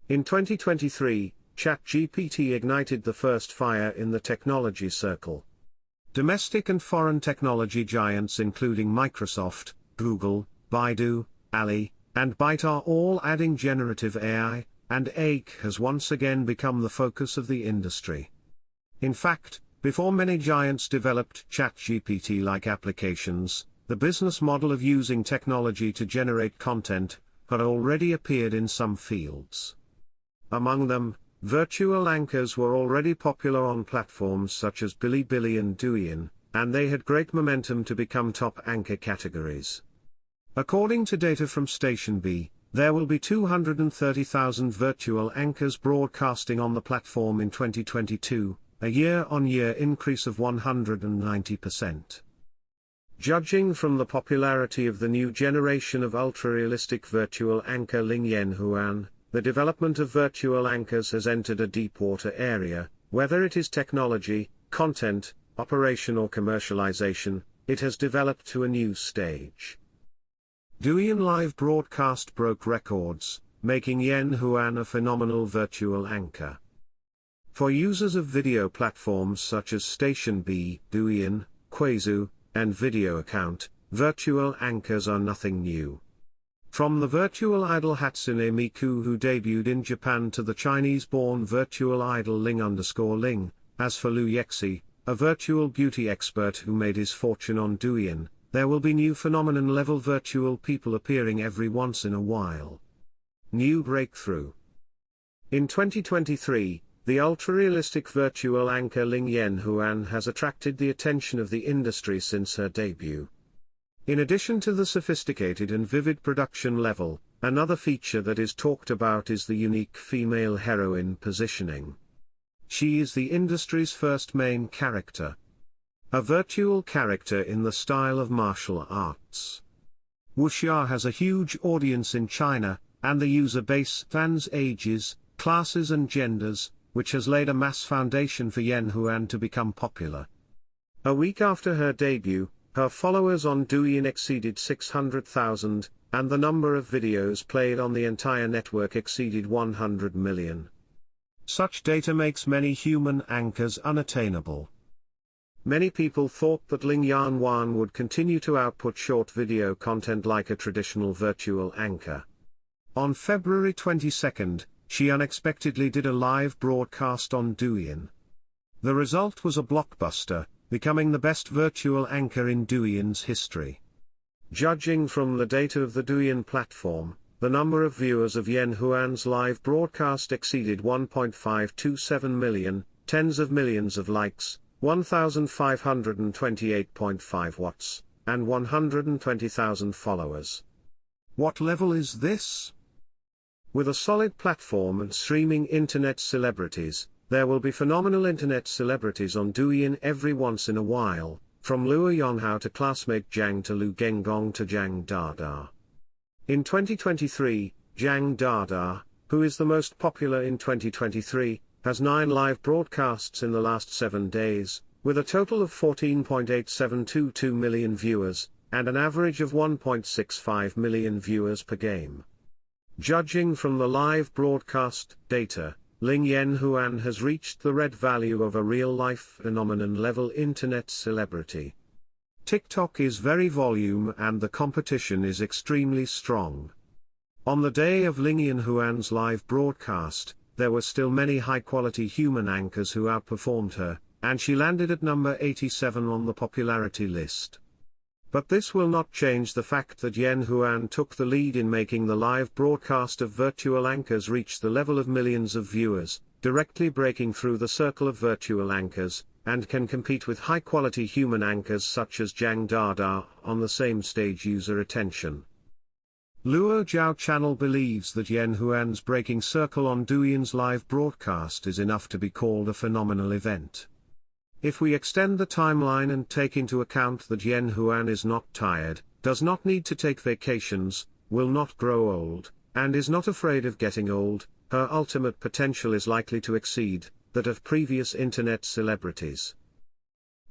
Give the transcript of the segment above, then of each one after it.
In 2023, ChatGPT ignited the first fire in the technology circle. Domestic and foreign technology giants including Microsoft, Google, Baidu, Ali, and Byte are all adding generative AI, and AI has once again become the focus of the industry. In fact, before many giants developed ChatGPT-like applications, the business model of using technology to generate content had already appeared in some fields. Among them, virtual anchors were already popular on platforms such as Bilibili and Douyin, and they had great momentum to become top anchor categories. According to data from Station B, there will be 230,000 virtual anchors broadcasting on the platform in 2022, a year-on-year increase of 190%. Judging from the popularity of the new generation of ultra-realistic virtual anchor Yan Huan, the development of virtual anchors has entered a deep water area. Whether it is technology, content, operation or commercialization, it has developed to a new stage. Douyin live broadcast broke records, making Yan Huan a phenomenal virtual anchor. For users of video platforms such as Station B, Douyin, Quazu, and Video Account, virtual anchors are nothing new. From the virtual idol Hatsune Miku who debuted in Japan to the Chinese-born virtual idol Ling_Ling, as for Liu Yexi, a virtual beauty expert who made his fortune on Douyin, there will be new phenomenon-level virtual people appearing every once in a while. New breakthrough. In 2023, the ultra-realistic virtual anchor Yan Huan has attracted the attention of the industry since her debut. In addition to the sophisticated and vivid production level, another feature that is talked about is the unique female heroine positioning. She is the industry's first main character. A virtual character in the style of martial arts. Wuxia has a huge audience in China, and the user base spans ages, classes and genders, which has laid a mass foundation for Yan Huan to become popular. A week after her debut, her followers on Douyin exceeded 600,000, and the number of videos played on the entire network exceeded 100 million. Such data makes many human anchors unattainable. Many people thought that Yan Huan would continue to output short video content like a traditional virtual anchor. On February 22, she unexpectedly did a live broadcast on Douyin. The result was a blockbuster, becoming the best virtual anchor in Douyin's history. Judging from the data of the Douyin platform, the number of viewers of Yan Huan's live broadcast exceeded 1.527 million, tens of millions of likes, 1,528.5 watts, and 120,000 followers. What level is this? With a solid platform and streaming internet celebrities, there will be phenomenal internet celebrities on Douyin every once in a while, from Luo Yonghao to classmate Zhang to Lu Genggong to Zhang Dada. In 2023, Zhang Dada, who is the most popular in 2023, has 9 live broadcasts in the last 7 days, with a total of 14.8722 million viewers, and an average of 1.65 million viewers per game. Judging from the live broadcast data, Yan Huan has reached the red value of a real-life phenomenon-level internet celebrity. TikTok is very volume and the competition is extremely strong. On the day of Yan Huan's live broadcast, there were still many high-quality human anchors who outperformed her, and she landed at number 87 on the popularity list. But this will not change the fact that Yan Huan took the lead in making the live broadcast of virtual anchors reach the level of millions of viewers, directly breaking through the circle of virtual anchors, and can compete with high-quality human anchors such as Zhang Dada on the same stage user attention. Luo Zhao Channel believes that Yan Huan's breaking circle on Douyin's live broadcast is enough to be called a phenomenal event. If we extend the timeline and take into account that Yan Huan is not tired, does not need to take vacations, will not grow old, and is not afraid of getting old, her ultimate potential is likely to exceed that of previous internet celebrities.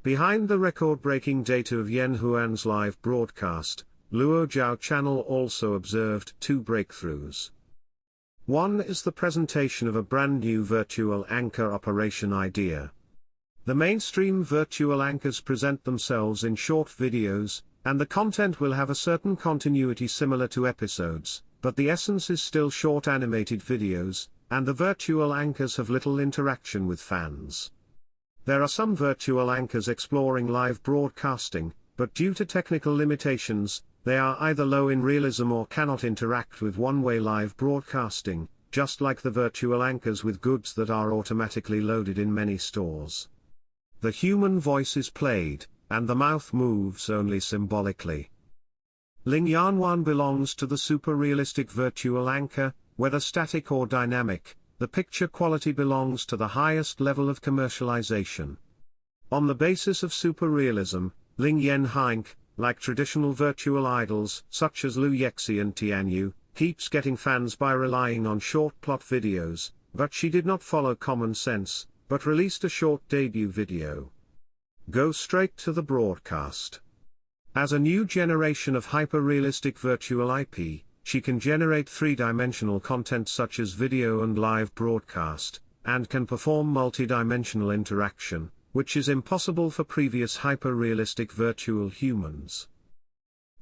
Behind the record-breaking data of Yan Huan's live broadcast, Luo Zhao Channel also observed 2 breakthroughs. One is the presentation of a brand new virtual anchor operation idea. The mainstream virtual anchors present themselves in short videos, and the content will have a certain continuity similar to episodes, but the essence is still short animated videos, and the virtual anchors have little interaction with fans. There are some virtual anchors exploring live broadcasting, but due to technical limitations, they are either low in realism or cannot interact with one-way live broadcasting, just like the virtual anchors with goods that are automatically loaded in many stores. The human voice is played, and the mouth moves only symbolically. Yan Huan belongs to the super-realistic virtual anchor, whether static or dynamic. The picture quality belongs to the highest level of commercialization. On the basis of super-realism, Yan Huan, like traditional virtual idols such as Liu Yexi and Tianyu, keeps getting fans by relying on short plot videos, but she did not follow common sense, but released a short debut video. Go straight to the broadcast. As a new generation of hyper-realistic virtual IP, she can generate three-dimensional content such as video and live broadcast, and can perform multi-dimensional interaction, which is impossible for previous hyper-realistic virtual humans.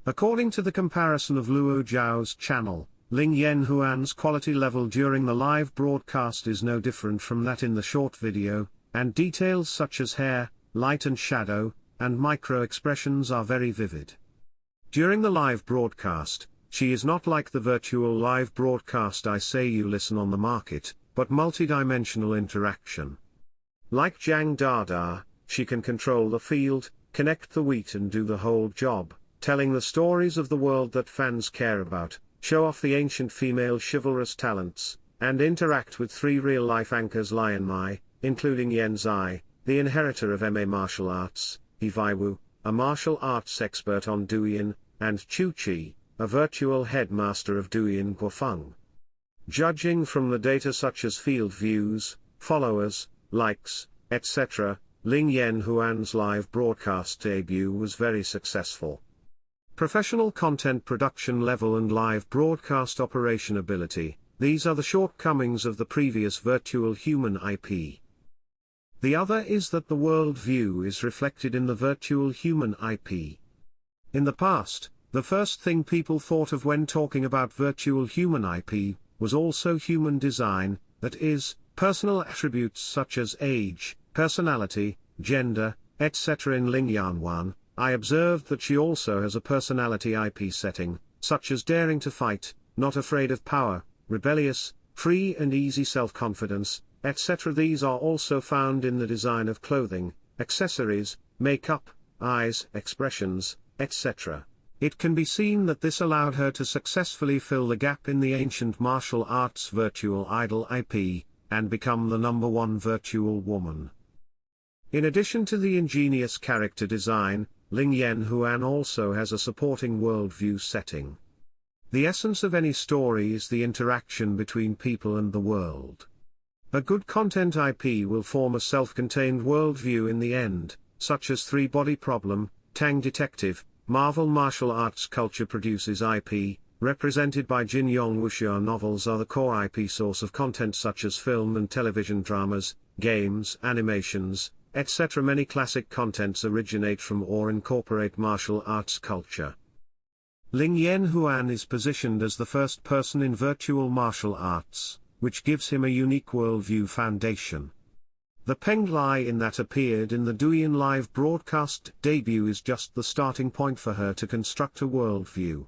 According to the comparison of Luo Zhao's channel, Yan Huan's quality level during the live broadcast is no different from that in the short video, and details such as hair, light and shadow, and micro-expressions are very vivid. During the live broadcast, she is not like the virtual live broadcast I Say You Listen on the market, but multi-dimensional interaction. Like Zhang Dada, she can control the field, connect the wheat and do the whole job, telling the stories of the world that fans care about, show off the ancient female chivalrous talents, and interact with three real-life anchors Lian Mai, including Yan Zai, the inheritor of MA martial arts, He Vaiwu, a martial arts expert on Douyin, and Chu Chi, a virtual headmaster of Douyin Guofeng. Judging from the data such as field views, followers, likes, etc., Yan Huan's live broadcast debut was very successful. Professional content production level and live broadcast operation ability, these are the shortcomings of the previous virtual human IP. The other is that the world view is reflected in the virtual human IP. In the past, the first thing people thought of when talking about virtual human IP was also human design, that is, personal attributes such as age, personality, gender, etc. In Yan Huan, I observed that she also has a personality IP setting, such as daring to fight, not afraid of power, rebellious, free and easy self-confidence, etc. These are also found in the design of clothing, accessories, makeup, eyes, expressions, etc. It can be seen that this allowed her to successfully fill the gap in the ancient martial arts virtual idol IP, and become the #1 virtual woman. In addition to the ingenious character design, Yan Huan also has a supporting worldview setting. The essence of any story is the interaction between people and the world. A good content IP will form a self-contained worldview in the end, such as Three Body Problem, Tang Detective. Marvel martial arts culture produces IP, represented by Jin Yong Wuxia novels are the core IP source of content such as film and television dramas, games, animations, etc. Many classic contents originate from or incorporate martial arts culture. Yan Huan is positioned as the first person in virtual martial arts, which gives him a unique worldview foundation. The Peng Lai in that appeared in the Douyin live broadcast debut is just the starting point for her to construct a worldview.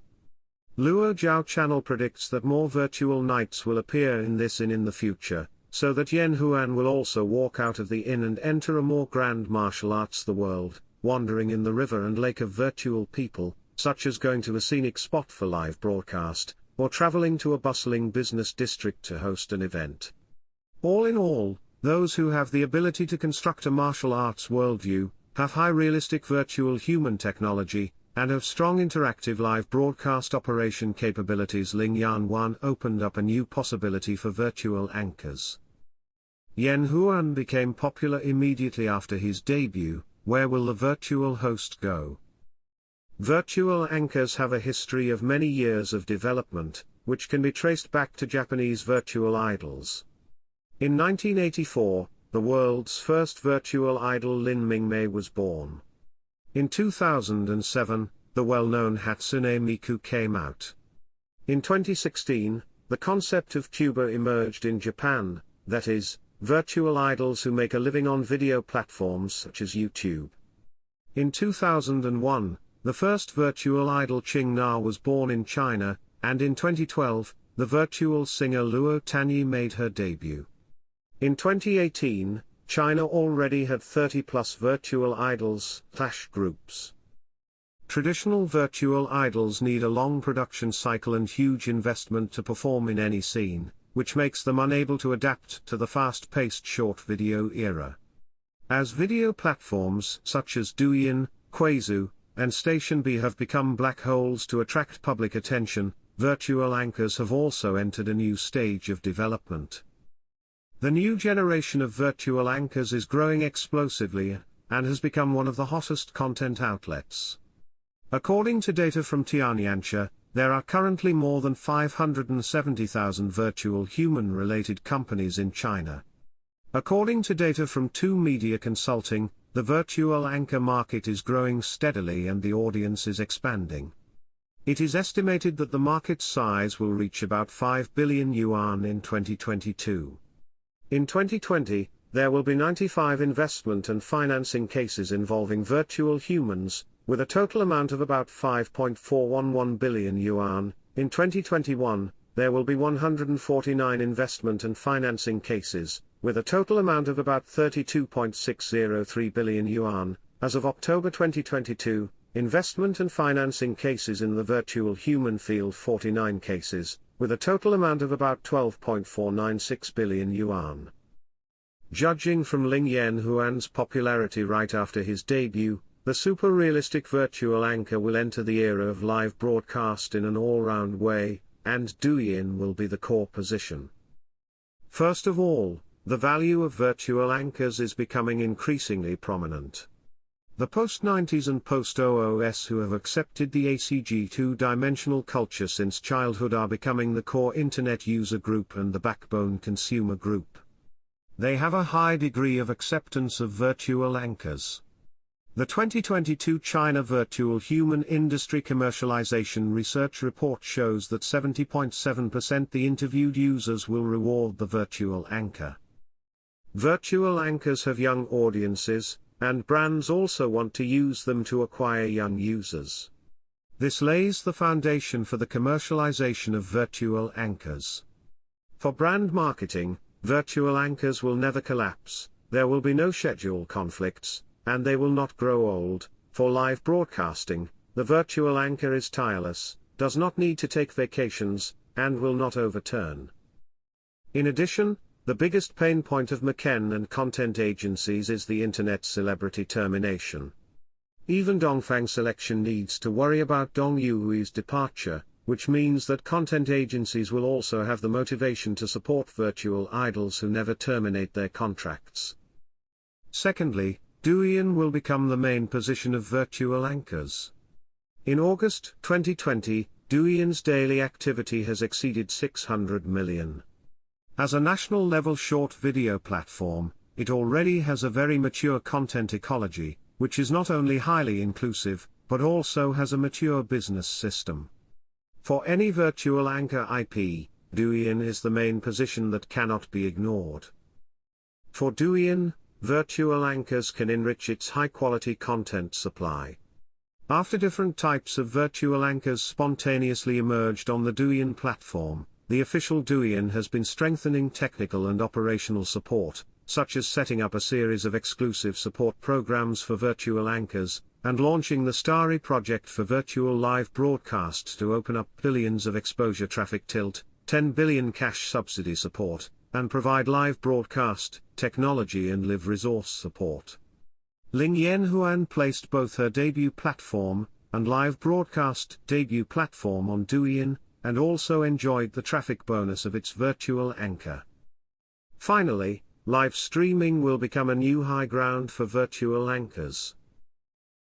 Luo Zhao channel predicts that more virtual knights will appear in this in the future, so that Yan Huan will also walk out of the inn and enter a more grand martial arts the world, wandering in the river and lake of virtual people, such as going to a scenic spot for live broadcast, or traveling to a bustling business district to host an event. All in all, those who have the ability to construct a martial arts worldview, have high realistic virtual human technology, and have strong interactive live broadcast operation capabilities. Yan Huan opened up a new possibility for virtual anchors. Yan Huan became popular immediately after his debut. Where will the virtual host go? Virtual anchors have a history of many years of development, which can be traced back to Japanese virtual idols. In 1984, the world's first virtual idol Lin Mingmei was born. In 2007, the well-known Hatsune Miku came out. In 2016, the concept of Cuba emerged in Japan, that is, virtual idols who make a living on video platforms such as YouTube. In 2001, the first virtual idol Qing Na was born in China, and in 2012, the virtual singer Luo Tanyi made her debut. In 2018, China already had 30+ virtual idols / groups. Traditional virtual idols need a long production cycle and huge investment to perform in any scene, which makes them unable to adapt to the fast-paced short video era. As video platforms such as Douyin, Quazoo, and Station B have become black holes to attract public attention, virtual anchors have also entered a new stage of development. The new generation of virtual anchors is growing explosively, and has become one of the hottest content outlets. According to data from Tianyanxia, there are currently more than 570,000 virtual human-related companies in China. According to data from 2 Media Consulting, the virtual anchor market is growing steadily and the audience is expanding. It is estimated that the market size will reach about 5 billion yuan in 2022. In 2020, there will be 95 investment and financing cases involving virtual humans, with a total amount of about 5.411 billion yuan. In 2021, there will be 149 investment and financing cases, with a total amount of about 32.603 billion yuan. As of October 2022, investment and financing cases in the virtual human field 49 cases, with a total amount of about 12.496 billion yuan. Judging from Yan Huan's popularity right after his debut, the super-realistic virtual anchor will enter the era of live broadcast in an all-round way, and Douyin will be the core position. First of all, the value of virtual anchors is becoming increasingly prominent. The post-90s and post-OOS who have accepted the ACG two-dimensional culture since childhood are becoming the core internet user group and the backbone consumer group. They have a high degree of acceptance of virtual anchors. The 2022 China Virtual Human Industry Commercialization Research Report shows that 70.7% the interviewed users will reward the virtual anchor. Virtual anchors have young audiences, and brands also want to use them to acquire young users. This lays the foundation for the commercialization of virtual anchors. For brand marketing, virtual anchors will never collapse, there will be no schedule conflicts, and they will not grow old. For live broadcasting, the virtual anchor is tireless, does not need to take vacations, and will not overturn. In addition, the biggest pain point of McKen and content agencies is the internet celebrity termination. Even Dongfang Selection needs to worry about Dong Yuhui's departure, which means that content agencies will also have the motivation to support virtual idols who never terminate their contracts. Secondly, Douyin will become the main position of virtual anchors. In August 2020, Douyin's daily activity has exceeded 600 million. As a national-level short video platform, it already has a very mature content ecology, which is not only highly inclusive, but also has a mature business system. For any virtual anchor IP, Douyin is the main position that cannot be ignored. For Douyin, virtual anchors can enrich its high-quality content supply. After different types of virtual anchors spontaneously emerged on the Douyin platform, the official Douyin has been strengthening technical and operational support, such as setting up a series of exclusive support programs for virtual anchors, and launching the Starry project for virtual live broadcasts to open up billions of exposure traffic tilt, 10 billion cash subsidy support, and provide live broadcast, technology and live resource support. Yan Huan placed both her debut platform, and live broadcast debut platform on Douyin, and also enjoyed the traffic bonus of its virtual anchor. Finally, live streaming will become a new high ground for virtual anchors.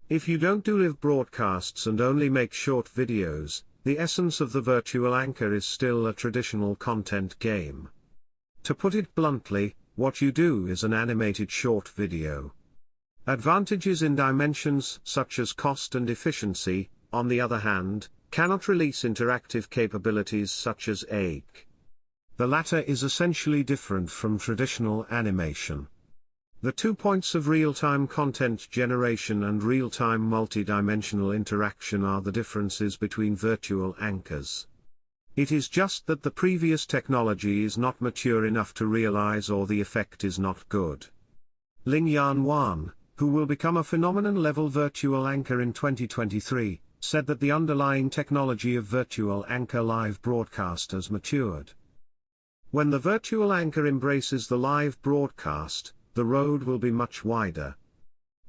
If you don't do live broadcasts and only make short videos, the essence of the virtual anchor is still a traditional content game. To put it bluntly, what you do is an animated short video. Advantages in dimensions such as cost and efficiency, on the other hand, cannot release interactive capabilities such as AIC. The latter is essentially different from traditional animation. The 2 points of real-time content generation and real-time multi-dimensional interaction are the differences between virtual anchors. It is just that the previous technology is not mature enough to realize, or the effect is not good. Yan Huan, who will become a phenomenon-level virtual anchor in 2023, said that the underlying technology of virtual anchor live broadcast has matured. When the virtual anchor embraces the live broadcast, the road will be much wider.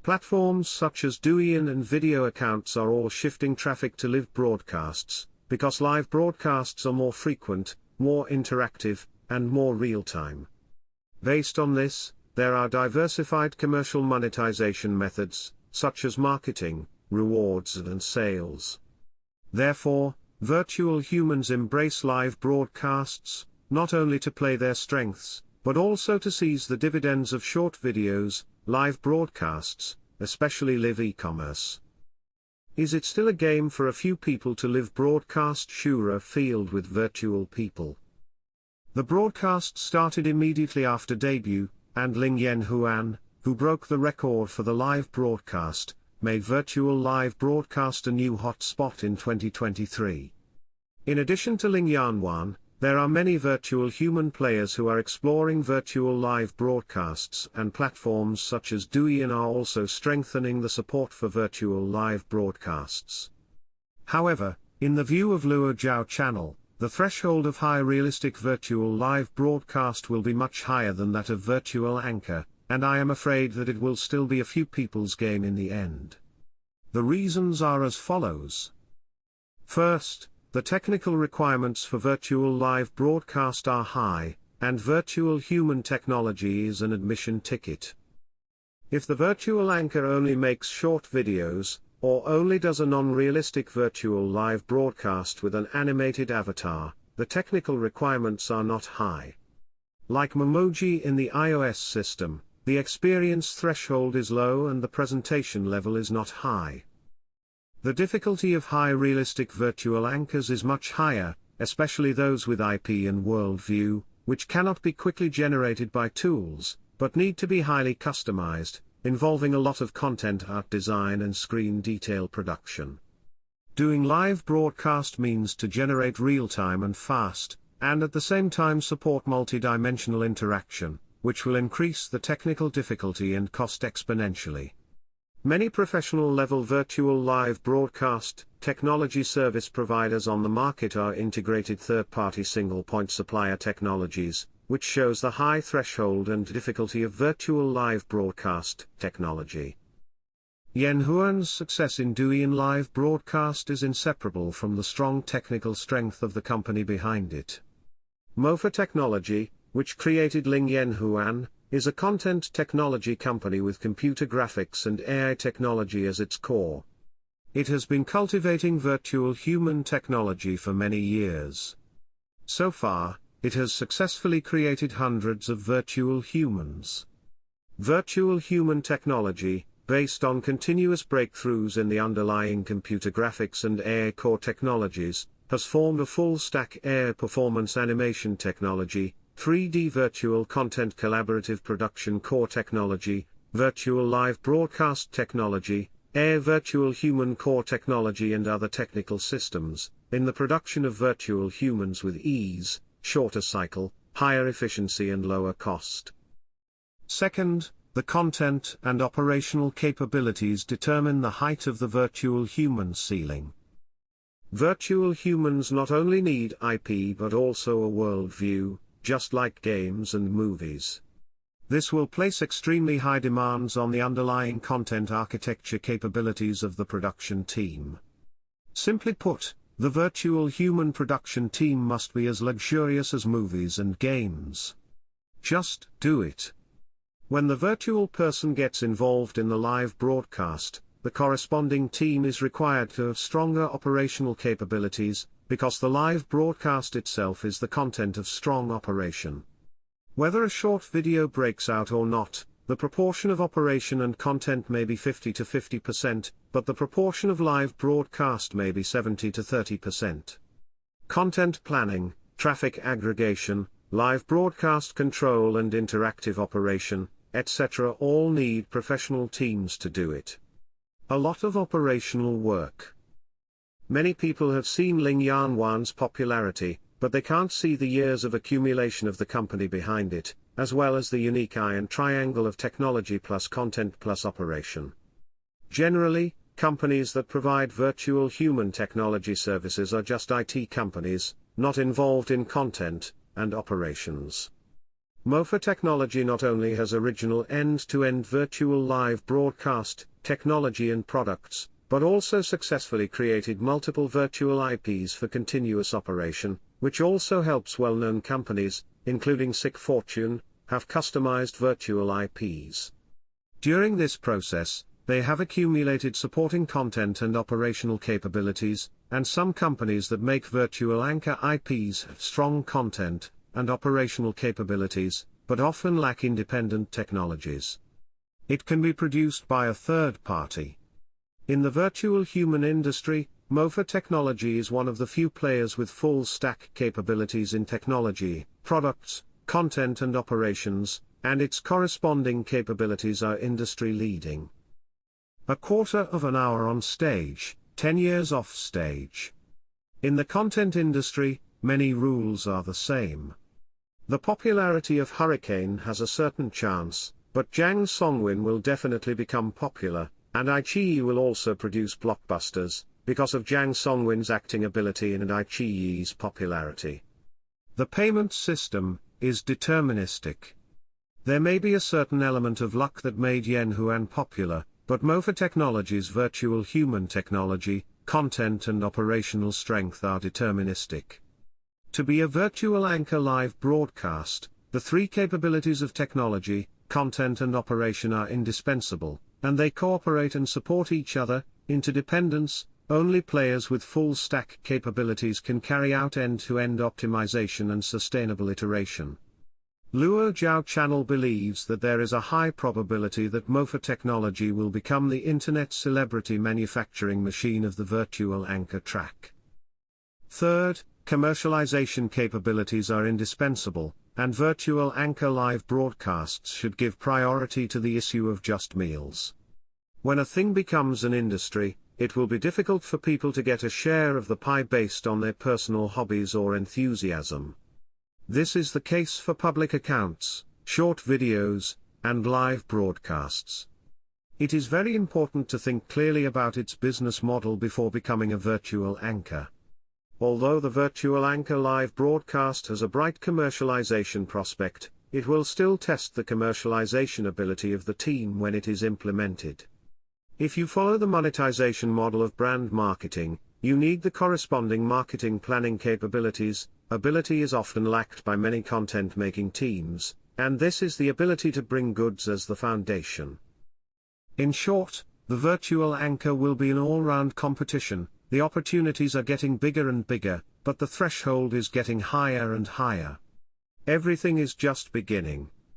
Platforms such as Douyin and video accounts are all shifting traffic to live broadcasts, because live broadcasts are more frequent, more interactive, and more real-time. Based on this, there are diversified commercial monetization methods, such as marketing, rewards and sales. Therefore, virtual humans embrace live broadcasts, not only to play their strengths, but also to seize the dividends of short videos, live broadcasts, especially live e-commerce. Is it still a game for a few people to live broadcast? Sure, a field with virtual people. The broadcast started immediately after debut, and Yan Huan, who broke the record for the live broadcast, made virtual live broadcast a new hotspot in 2023. In addition to Yan Huan, there are many virtual human players who are exploring virtual live broadcasts, and platforms such as Douyin are also strengthening the support for virtual live broadcasts. However, in the view of Luo Zhao Channel, the threshold of high realistic virtual live broadcast will be much higher than that of virtual anchor, and I am afraid that it will still be a few people's game in the end. The reasons are as follows. First, the technical requirements for virtual live broadcast are high, and virtual human technology is an admission ticket. If the virtual anchor only makes short videos, or only does a non-realistic virtual live broadcast with an animated avatar, the technical requirements are not high. Like Memoji in the iOS system, the experience threshold is low and the presentation level is not high. The difficulty of high realistic virtual anchors is much higher, especially those with IP and worldview, which cannot be quickly generated by tools, but need to be highly customized, involving a lot of content art design and screen detail production. Doing live broadcast means to generate real-time and fast, and at the same time support multi-dimensional interaction, which will increase the technical difficulty and cost exponentially. Many professional-level virtual live broadcast technology service providers on the market are integrated third-party single-point supplier technologies, which shows the high threshold and difficulty of virtual live broadcast technology. Yan Huan's success in Douyin live broadcast is inseparable from the strong technical strength of the company behind it. Mofa Technology, which created Yan Huan, is a content technology company with computer graphics and AI technology as its core. It has been cultivating virtual human technology for many years. So far, it has successfully created hundreds of virtual humans. Virtual human technology, based on continuous breakthroughs in the underlying computer graphics and AI core technologies, has formed a full-stack AI performance animation technology, 3D virtual content collaborative production core technology, virtual live broadcast technology, AI virtual human core technology and other technical systems, in the production of virtual humans with ease, shorter cycle, higher efficiency and lower cost. Second, the content and operational capabilities determine the height of the virtual human ceiling. Virtual humans not only need IP but also a worldview, just like games and movies. This will place extremely high demands on the underlying content architecture capabilities of the production team. Simply put, the virtual human production team must be as luxurious as movies and games. Just do it. When the virtual person gets involved in the live broadcast, the corresponding team is required to have stronger operational capabilities, because the live broadcast itself is the content of strong operation. Whether a short video breaks out or not, the proportion of operation and content may be 50 to 50%, but the proportion of live broadcast may be 70 to 30%. Content planning, traffic aggregation, live broadcast control and interactive operation, etc. all need professional teams to do it. A lot of operational work. Many people have seen Yan Huan's popularity, but they can't see the years of accumulation of the company behind it, as well as the unique iron triangle of technology plus content plus operation. Generally, companies that provide virtual human technology services are just IT companies, not involved in content and operations. Mofa Technology not only has original end-to-end virtual live broadcast technology and products, but also successfully created multiple virtual IPs for continuous operation, which also helps well-known companies, including Sick Fortune, have customized virtual IPs. During this process, they have accumulated supporting content and operational capabilities, and some companies that make virtual anchor IPs have strong content and operational capabilities, but often lack independent technologies. It can be produced by a third party. In the virtual human industry, Mofa Technology is one of the few players with full stack capabilities in technology, products, content and operations, and its corresponding capabilities are industry leading. A quarter of an hour on stage, 10 years off stage. In the content industry, many rules are the same. The popularity of Hurricane has a certain chance, but Jang Songbin will definitely become popular, and Ichi will also produce blockbusters, because of Jang Songbin's acting ability and Ichi's popularity. The payment system is deterministic. There may be a certain element of luck that made Yan Huan popular, but Mofa Technology's virtual human technology, content and operational strength are deterministic. To be a virtual anchor live broadcast, the three capabilities of technology, content and operation are indispensable, and they cooperate and support each other. Interdependence, only players with full stack capabilities can carry out end-to-end optimization and sustainable iteration. Luo Zhao Channel believes that there is a high probability that Mofa Technology will become the internet celebrity manufacturing machine of the virtual anchor track. Third, commercialization capabilities are indispensable, and virtual anchor live broadcasts should give priority to the issue of just meals. When a thing becomes an industry, it will be difficult for people to get a share of the pie based on their personal hobbies or enthusiasm. This is the case for public accounts, short videos, and live broadcasts. It is very important to think clearly about its business model before becoming a virtual anchor. Although the virtual anchor live broadcast has a bright commercialization prospect, it will still test the commercialization ability of the team when it is implemented. If you follow the monetization model of brand marketing, you need the corresponding marketing planning capabilities. Ability is often lacked by many content-making teams, and this is the ability to bring goods as the foundation. In short, the virtual anchor will be an all-round competition. The opportunities are getting bigger and bigger, but the threshold is getting higher and higher. Everything is just beginning.